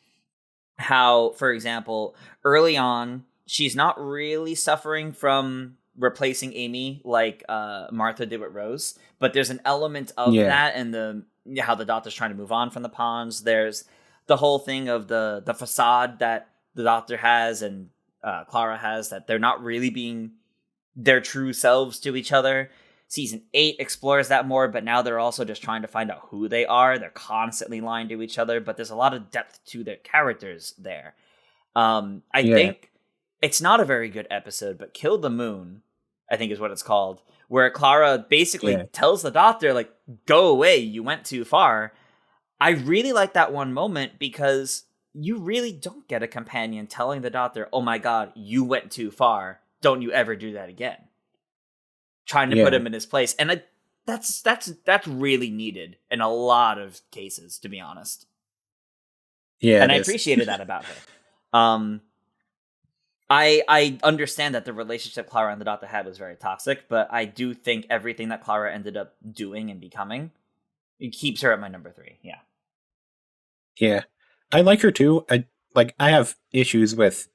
how, for example, early on, she's not really suffering from replacing Amy like Martha did with Rose, but there's an element of that, and how the Doctor's trying to move on from the Ponds. There's the whole thing of the facade that the Doctor has and Clara has, that they're not really being their true selves to each other. Season 8 explores that more, but now they're also just trying to find out who they are. They're constantly lying to each other, but there's a lot of depth to their characters there. I think it's not a very good episode, but Kill the Moon, I think is what it's called, where Clara basically tells the Doctor, like, go away, you went too far. I really like that one moment, because you really don't get a companion telling the Doctor, oh my god, you went too far, don't you ever do that again. Trying to put him in his place. And that's really needed in a lot of cases, to be honest. Yeah, and I appreciated that about her. I understand that the relationship Clara and the Doctor had was very toxic, but I do think everything that Clara ended up doing and becoming, it keeps her at my number 3. Yeah. Yeah. I like her too. I have issues with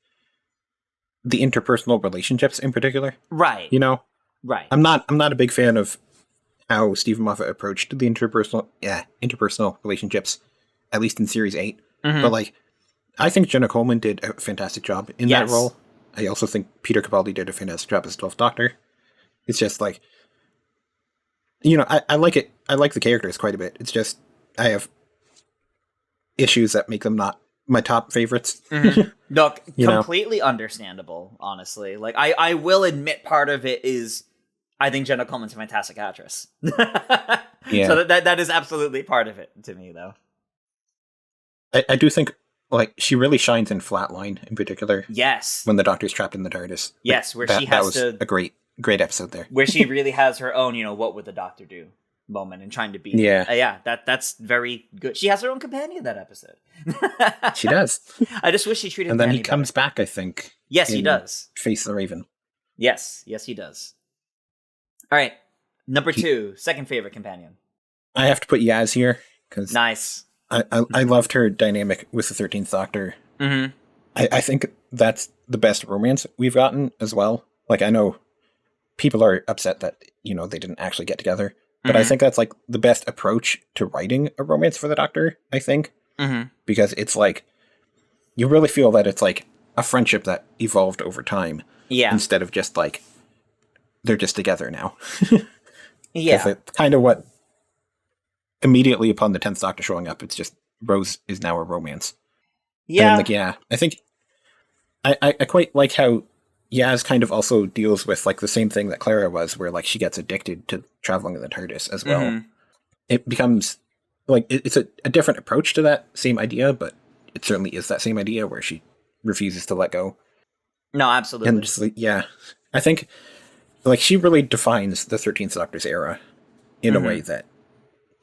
the interpersonal relationships in particular. Right. Right. I'm not a big fan of how Stephen Moffat approached the interpersonal relationships, at least in series 8. Mm-hmm. But like, I think Jenna Coleman did a fantastic job in that role. I also think Peter Capaldi did a fantastic job as 12th Doctor. It's just like, I like it. I like the characters quite a bit. It's just I have issues that make them not my top favorites. Mm-hmm. No, completely understandable, honestly. Like, I will admit part of it is I think Jenna Coleman's a fantastic actress. Yeah. So that is absolutely part of it to me, though. I do think, like, she really shines in Flatline in particular. Yes. When the Doctor's trapped in the TARDIS. Yes, where she has a great episode there. Where she really has her own, what would the Doctor do moment and trying to be. Yeah. That's very good. She has her own companion that episode. She does. I just wish she treated And then he comes back, I think. Yes, he does. Face the Raven. Yes, he does. All right. Number 2, second favorite companion. I have to put Yaz here. Nice. I loved her dynamic with the 13th Doctor. Mm-hmm. I think that's the best romance we've gotten as well. Like, I know people are upset that, they didn't actually get together. But I think that's, like, the best approach to writing a romance for the Doctor, I think. Mm-hmm. Because it's, like, you really feel that it's, like, a friendship that evolved over time. Yeah. Instead of just, like, they're just together now. Yeah. It's kind of what, immediately upon the 10th Doctor showing up, it's just, Rose is now a romance. Yeah. And, I think, I quite like how Yaz kind of also deals with, like, the same thing that Clara was, where, like, she gets addicted to traveling in the TARDIS as well. Mm-hmm. It becomes, like, it's a different approach to that same idea, but it certainly is that same idea where she refuses to let go. No, absolutely. And just, like, I think, like, she really defines the 13th Doctor's era in a way that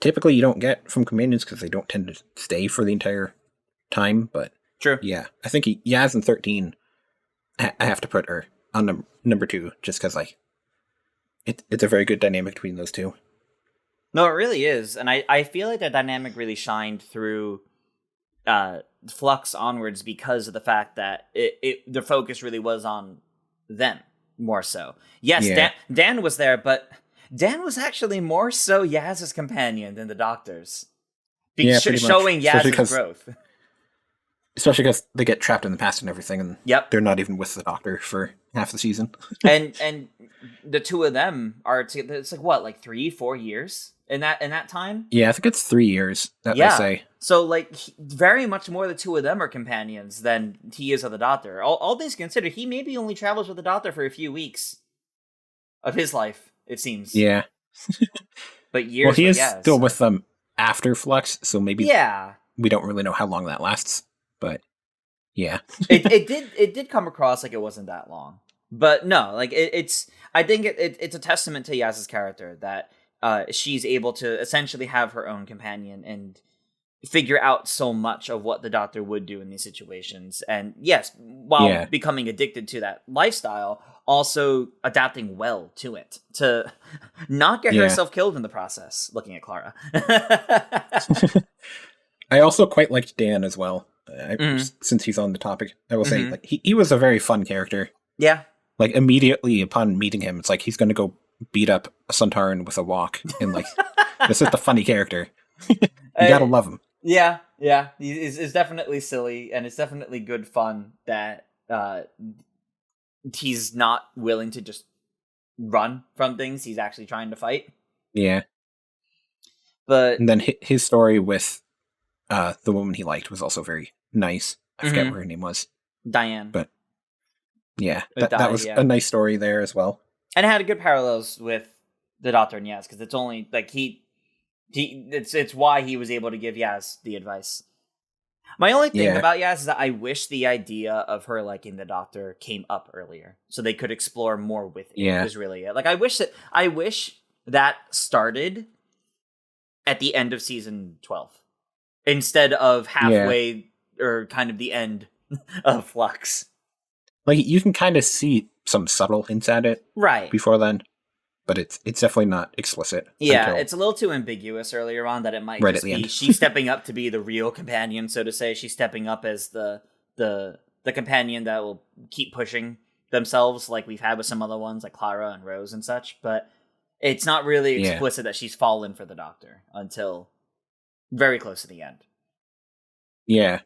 typically you don't get from companions because they don't tend to stay for the entire time, but true. Yeah, I think Yaz in 13, I have to put her on number 2 just because, like, it's a very good dynamic between those two. No, it really is, and I feel like that dynamic really shined through Flux onwards because of the fact that the focus really was on them more so. Yes, Dan was there, but Dan was actually more so Yaz's companion than the Doctor's. Showing Yaz's growth. Especially because they get trapped in the past and everything, and they're not even with the Doctor for half the season. and the two of them are it's like what, like 3-4 years in that time? Yeah, I think it's 3 years that they say. So, like, very much more the two of them are companions than he is of the Doctor. All things considered, he maybe only travels with the Doctor for a few weeks of his life, it seems. Yeah. But years. Well, he is still with them after Flux, so maybe we don't really know how long that lasts. But yeah, it did come across like it wasn't that long. But no, like it's I think it's a testament to Yaz's character that she's able to essentially have her own companion and figure out so much of what the Doctor would do in these situations. And yes, while becoming addicted to that lifestyle, also adapting well to it to not get herself killed in the process, looking at Clara. I also quite liked Dan as well. Since he's on the topic, I will say, like, he was a very fun character. Yeah. Like, immediately upon meeting him, it's like he's going to go beat up a Sontaran with a wok. And, like, this is the funny character. You gotta love him. Yeah. It's definitely silly, and it's definitely good fun that he's not willing to just run from things. He's actually trying to fight. Yeah. But and then his story with the woman he liked was also very nice. I forget what her name was. Diane. But yeah, that was a nice story there as well. And it had good parallels with the Doctor and Yaz, because it's only like it's why he was able to give Yaz the advice. My only thing about Yaz is that I wish the idea of her liking the Doctor came up earlier, so they could explore more with it. Yeah, was really it. Like, I wish that started at the end of season 12 instead of halfway or kind of the end of Flux. Like, you can kind of see some subtle hints at it right before then, but it's definitely not explicit. Yeah, it's a little too ambiguous earlier on that it might just be she's stepping up to be the real companion, so to say. She's stepping up as the companion that will keep pushing themselves, like we've had with some other ones, like Clara and Rose and such. But it's not really explicit that she's fallen for the Doctor until very close to the end. Yeah.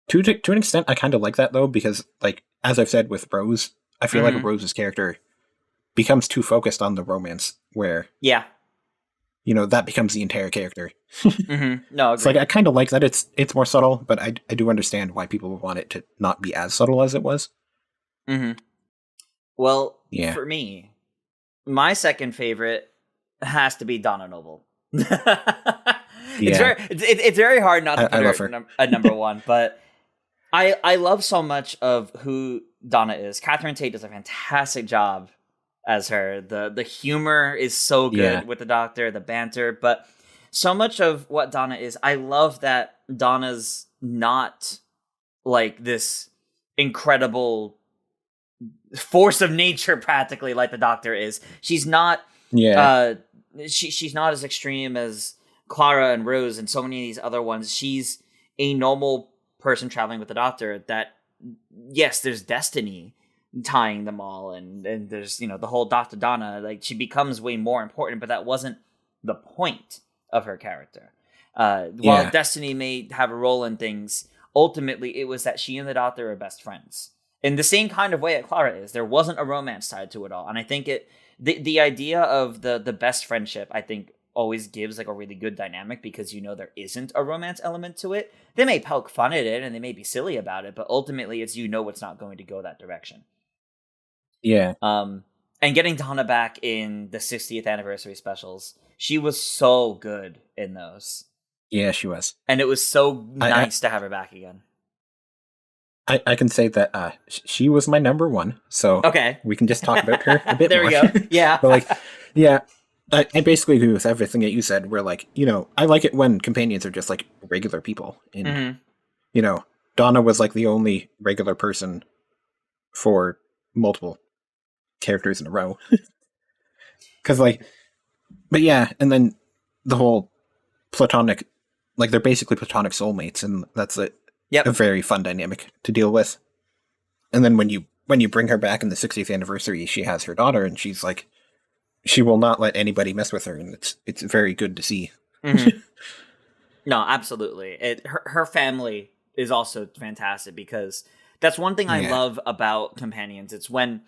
To an extent, I kind of like that though, because like as I've said with Rose, I feel like Rose's character becomes too focused on the romance, where that becomes the entire character. No, it's like I kind of like that it's more subtle, but I do understand why people would want it to not be as subtle as it was. Well, for me, my second favorite has to be Donna Noble. It's very hard not to put her at number one, but I love so much of who Donna is. Catherine Tate does a fantastic job as her. The humor is so good with the Doctor, the banter, but so much of what Donna is, I love that Donna's not like this incredible force of nature practically like the Doctor is. She's not she's not as extreme as Clara and Rose and so many of these other ones. She's a normal person traveling with the Doctor that, yes, there's destiny tying them all, and there's, the whole Dr. Donna, like, she becomes way more important, but that wasn't the point of her character. While destiny may have a role in things, ultimately it was that she and the Doctor are best friends. In the same kind of way that Clara is. There wasn't a romance tied to it all. And I think the idea of the best friendship, I think, always gives like a really good dynamic, because there isn't a romance element to it. They may poke fun at it and they may be silly about it, but ultimately it's it's not going to go that direction. Yeah. And getting Donna back in the 60th anniversary specials, she was so good in those. Yeah, she was. And it was so nice to have her back again. I can say that she was my number one, so we can just talk about her a bit more. There we go. Yeah. But I basically agree with everything that you said, where like, I like it when companions are just like regular people. And, Donna was like the only regular person for multiple characters in a row. Cause and then the whole platonic, like they're basically platonic soulmates, and that's a very fun dynamic to deal with. And then when you bring her back in the 60th anniversary, she has her daughter, and she's like, she will not let anybody mess with her, and it's very good to see. No, absolutely. Her family is also fantastic, because that's one thing I love about companions. It's when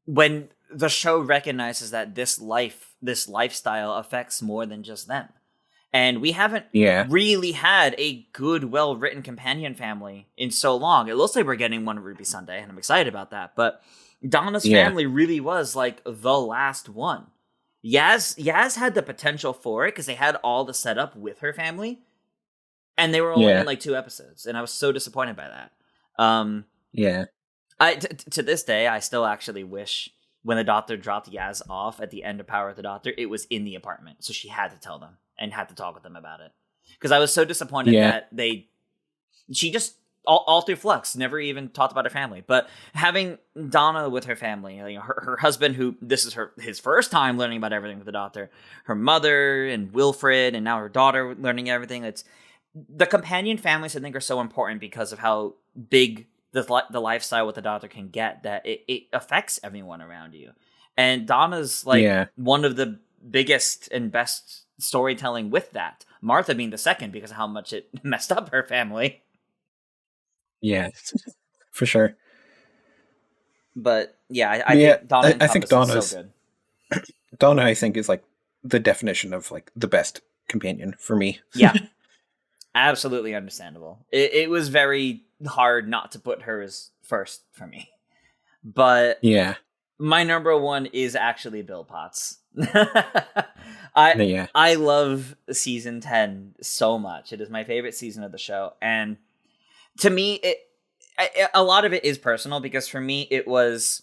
the show recognizes that this lifestyle affects more than just them. And we haven't really had a good, well-written companion family in so long. It looks like we're getting one Ruby Sunday, and I'm excited about that. But Donna's family really was like the last one. Yaz had the potential for it because they had all the setup with her family, and they were only in like 2 episodes, and I was so disappointed by that. To this day, I still actually wish when the Doctor dropped Yaz off at the end of Power of the Doctor, it was in the apartment, so she had to tell them and had to talk with them about it. Because I was so disappointed that she just all through Flux never even talked about her family. But having Donna with her family, her husband, who this is his first time learning about everything with the Doctor, her mother and Wilfred, and now her daughter learning everything. It's the companion families, I think, are so important because of how big the lifestyle with the Doctor can get, that it affects everyone around you. And Donna's one of the biggest and best storytelling with that. Martha being the second because of how much it messed up her family. Yeah, for sure. But I think Donna's so good. Donna, I think, is like the definition of like the best companion for me. Yeah, absolutely understandable. It was very hard not to put her as first for me. But my number one is actually Bill Potts. I love season 10 so much. It is my favorite season of the show, and to me, a lot of it is personal, because for me, this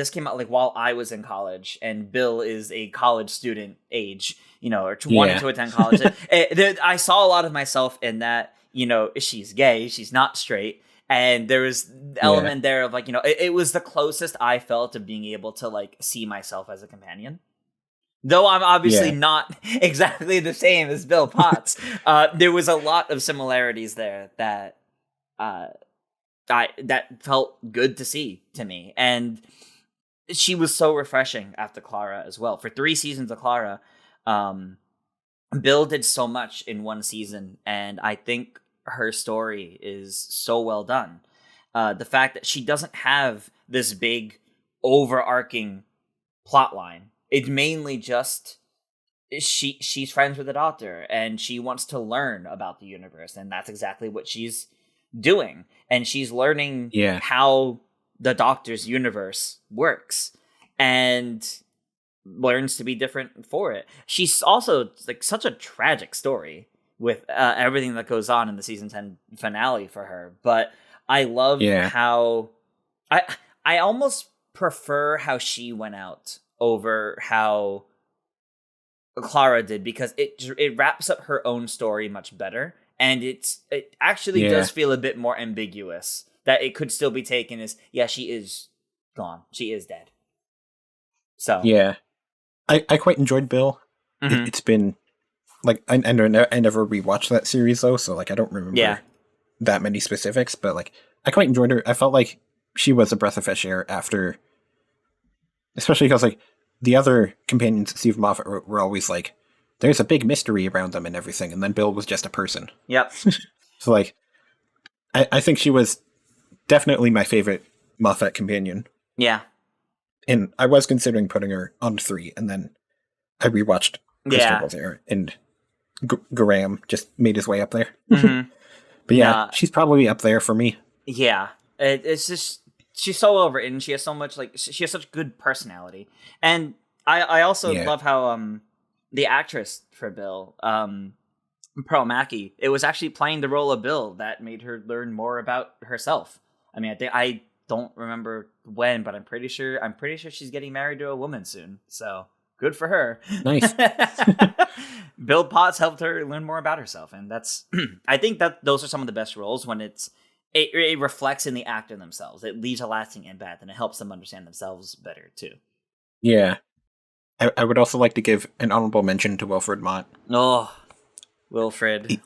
came out like while I was in college, and Bill is a college student age, or wanting to attend college. I saw a lot of myself in that. She's gay, she's not straight. And there was the element there of like, it was the closest I felt to being able to like see myself as a companion. Though I'm obviously not exactly the same as Bill Potts. There was a lot of similarities there that that felt good to see to me. And she was so refreshing after Clara as well. For 3 seasons of Clara, Bill did so much in one season, and I think her story is so well done. The fact that she doesn't have this big overarching plot line. It's mainly just she's friends with the Doctor and she wants to learn about the universe, and that's exactly what she's doing. And she's learning how the Doctor's universe works and learns to be different for it. She's also like such a tragic story with everything that goes on in the season 10 finale for her. But I love how I almost prefer how she went out over how Clara did, because it wraps up her own story much better, and it actually does feel a bit more ambiguous, that it could still be taken as she is gone, she is dead. So I quite enjoyed Bill. It's been like I never rewatched that series though, so like I don't remember that many specifics, but like I quite enjoyed her. I felt like she was a breath of fresh air after, especially because like the other companions of Stephen Moffat were always like, there's a big mystery around them and everything, and then Bill was just a person. Yep. So like, I think she was definitely my favorite Moffat companion. Yeah. And I was considering putting her on 3, and then I rewatched Crystal there, and Graham just made his way up there. But she's probably up there for me. Yeah. It's just, she's so well written. She has so much, like, she has such good personality. And I also love how the actress for Bill, Pearl Mackie, it was actually playing the role of Bill that made her learn more about herself. I mean, I don't remember when, but I'm pretty sure she's getting married to a woman soon. So good for her. Nice. Bill Potts helped her learn more about herself, and that's I think that those are some of the best roles when it reflects in the actor themselves. It leaves a lasting impact, and it helps them understand themselves better too. Yeah. I would also like to give an honorable mention to Wilfred Mott. Oh, Wilfred.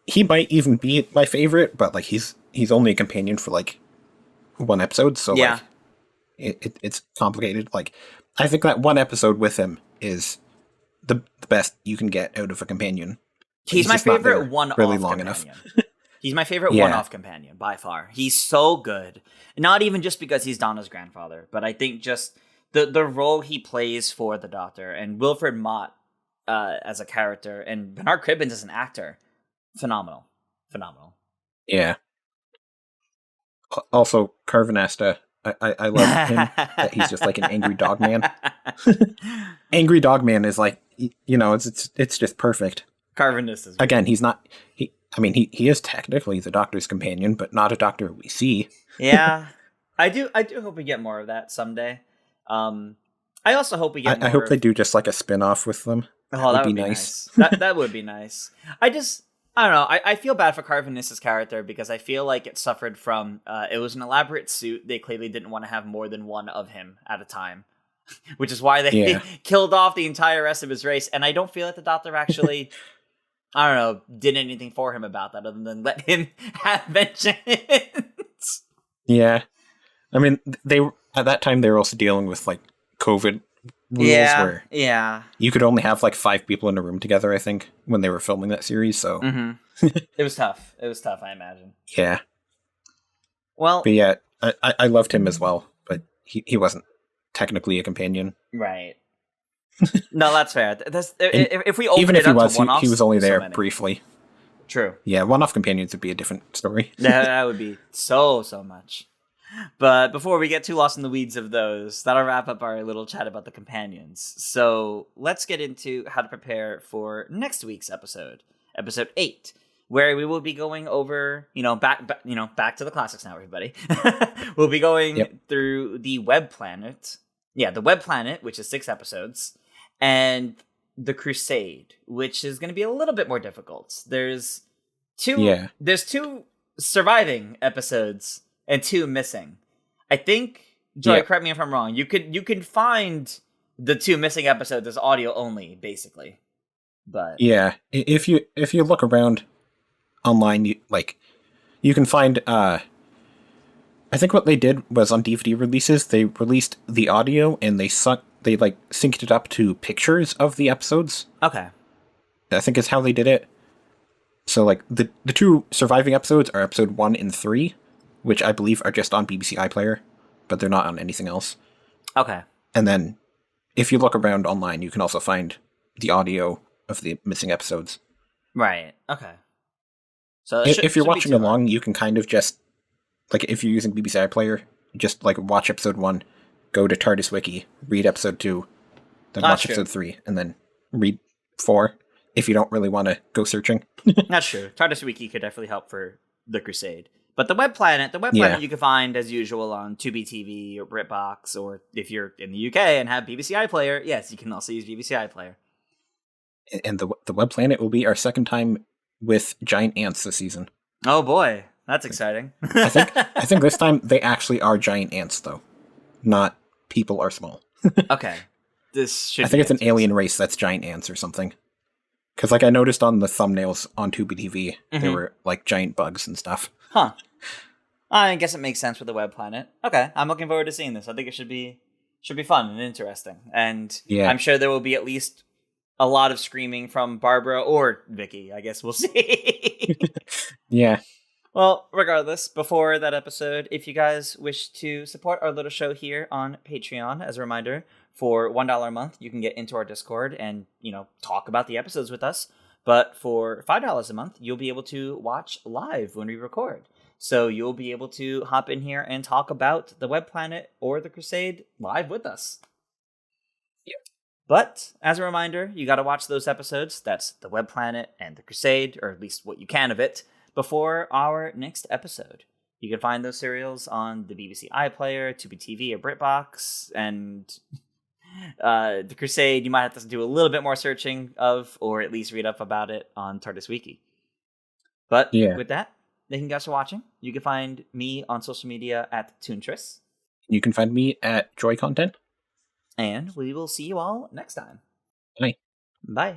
He might even be my favorite, but like he's only a companion for like one episode, so like it's complicated. Like I think that one episode with him is the best you can get out of a companion. He's my favorite one-off really long companion. enough. He's my favorite one-off companion by far. He's so good. Not even just because he's Donna's grandfather, but I think just the role he plays for the Doctor, and Wilfred Mott as a character, and Bernard Cribbins as an actor, phenomenal. Yeah. Also, Carvanesta, I love him. That he's just like an angry dog man. Angry dog man is like, it's just perfect. Carvanista is again. He's not. He is technically the Doctor's companion, but not a Doctor we see. Yeah, I do hope we get more of that someday. I also hope we get. I hope they do just like a spin-off with them. That would be nice. that would be nice. I don't know. I feel bad for Carvanista's character because I feel like it suffered from it was an elaborate suit. They clearly didn't want to have more than one of him at a time, which is why they killed off the entire rest of his race. And I don't feel like the Doctor actually, I don't know, did anything for him about that other than let him have vengeance. Yeah, I mean, at that time they were also dealing with like COVID rules where you could only have like 5 people in a room together, I think, when they were filming that series. So it was tough. I imagine. Yeah. Well, but yeah, I loved him as well, but he wasn't technically a companion. Right. No, that's fair. If we open even it if he up was, to one-offs, he was only there so briefly. True. Yeah, one-off companions would be a different story. That would be so much. But before we get too lost in the weeds of those, that'll wrap up our little chat about the companions. So let's get into how to prepare for next week's episode 8, where we will be going over, back to the classics now, everybody. We'll be going through the Web Planet. Yeah, the Web Planet, which is 6 episodes, and the Crusade, which is going to be a little bit more difficult. There's 2 surviving episodes and 2 missing. I think, Joy, correct me if I'm wrong, you can find the 2 missing episodes as audio only, basically. But yeah, if you look around online, you can find I think what they did was on DVD releases, they released the audio and they synced it up to pictures of the episodes. Okay. I think is how they did it. So like the two surviving episodes are episode 1 and 3, which I believe are just on BBC iPlayer, but they're not on anything else. Okay. And then if you look around online, you can also find the audio of the missing episodes. Right. Okay. So if you're watching along, you can kind of just, like, if you're using BBC iPlayer, just like watch episode 1, go to TARDIS Wiki, read episode 2, then watch episode 3, and then read 4 if you don't really want to go searching. That's true. TARDIS Wiki could definitely help for The Crusade. But the Web Planet you can find as usual on Tubi TV or BritBox, or if you're in the UK and have BBC iPlayer, yes, you can also use BBC iPlayer. And the Web Planet will be our second time with giant ants this season. Oh boy, that's exciting. I think this time they actually are giant ants, though, not people are small. Okay, this should. I think it's an alien race that's giant ants or something. Because like I noticed on the thumbnails on Tubi TV, there were like giant bugs and stuff. Huh. I guess it makes sense with the Web Planet. Okay, I'm looking forward to seeing this. I think it should be fun and interesting, and I'm sure there will be at least a lot of screaming from Barbara or Vicky. I guess we'll see. Yeah. Well, regardless, before that episode, if you guys wish to support our little show here on Patreon, as a reminder, for $1 a month, you can get into our Discord and, talk about the episodes with us. But for $5 a month, you'll be able to watch live when we record. So you'll be able to hop in here and talk about the Web Planet or the Crusade live with us. Yeah. But as a reminder, you got to watch those episodes. That's the Web Planet and the Crusade, or at least what you can of it, before our next episode. You can find those serials on the BBC iPlayer, Tubi TV, or BritBox, and the Crusade, you might have to do a little bit more searching of, or at least read up about it on TARDIS Wiki. But with that, thank you guys for watching. You can find me on social media at Toontress. You can find me at Joy Content. And we will see you all next time. Bye. Bye.